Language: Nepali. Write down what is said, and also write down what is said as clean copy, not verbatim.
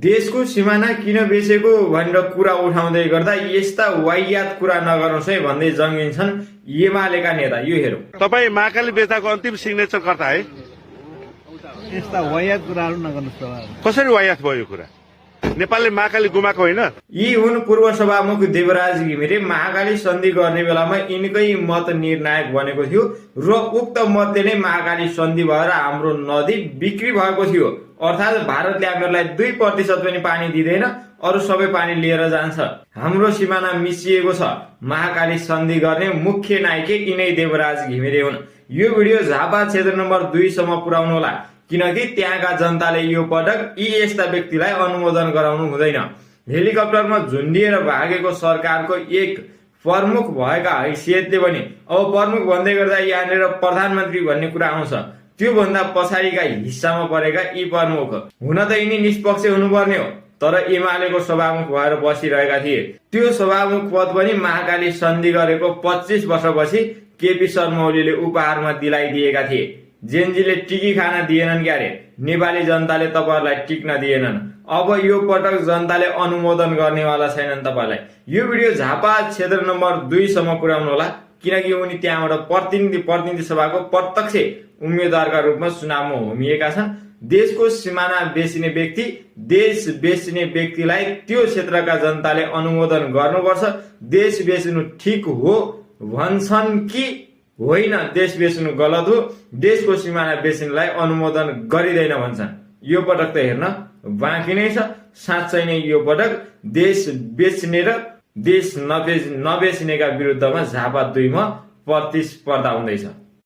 देशको सिमाना किन बेचेको भनेर कुरा उठाउँदै गर्दा यस्ता वाहियात कुरा नगर्नुहोस् है भन्दै जङ्गिन्छन् एमालेका नेता। यो हेरौँ। तपाईँ महाकाली बेच्दाको अन्तिम सिग्नेचर कर्ता है। यस्ता वाहियात कुराहरू नगर्नुहोस्। कसरी वाहियात भयो यो कुरा? नेपालले महाकाली गुमाएको होइन। यी हुन् पूर्व सभामुख देवराज घिमिरे। महाकाली सन्धि गर्ने बेलामा यिनकै मत निर्णायक बनेको थियो र उक्त मतले नै महाकाली सन्धि भएर हाम्रो नदी बिक्री भएको थियो। अर्थात् भारतले हामीहरूलाई 2% पनि पानी दिँदैन, अरू सबै पानी लिएर जान्छ। हाम्रो सिमाना मिसिएको छ। महाकाली सन्धि गर्ने मुख्य नायक यिनै देवराज घिमिरे हुन्। यो भिडियो झापा क्षेत्र नम्बर 2 सम्म पुर्याउनु होला, किनकि त्यहाँका जनताले यो पटक यी यस्ता व्यक्तिलाई अनुमोदन गराउनु हुँदैन। हेलिकप्टरमा झुन्डिएर भागेको सरकारको एक प्रमुख भएका हैसियतले पनि अब प्रमुख भन्दै गर्दा यहाँनिर प्रधानमन्त्री भन्ने कुरा आउँछ। त्यो भन्दा पछाडिका हिस्सामा परेका यी प्रमुख हुन त यिनी निष्पक्ष हुनुपर्ने हो, तर एमालेको सभामुख भएर बसिरहेका थिए। त्यो सभामुख पद पनि महाकाली सन्धि गरेको 25 वर्षपछि केपी शर्मा ओलीले उपहारमा दिलाइदिएका थिए। जेनजीले टिकी खान दिएनन् क्यारे, नेपाली जनताले तपाईहरुलाई टिक्न दिएनन्। अब यो पटक जनताले अनुमोदन गर्नेवाला छैनन् तपाईलाई। यो भिडियो झापा क्षेत्र नम्बर 2 सम्म पुर्याउनु होला, किनकि उनी त्यहाँबाट प्रतिनिधि सभाको प्रत्यक्ष उम्मेद्वारका रूपमा चुनावमा होमिएका छन्। देशको सिमाना बेच्ने व्यक्ति, देश बेच्ने व्यक्तिलाई त्यो क्षेत्रका जनताले अनुमोदन गर्नुपर्छ। देश बेच्नु ठिक हो भन्छन् कि होइन, देश बेच्नु गलत हो, देशको सिमाना बेच्नेलाई अनुमोदन गरिँदैन भन्छन्। यो पटक त हेर्न बाँकी नै छ। साँच्चै नै यो पटक देश बेच्ने र देश नबेच्नेका विरुद्धमा झापा 2 मा प्रतिस्पर्धा हुँदैछ।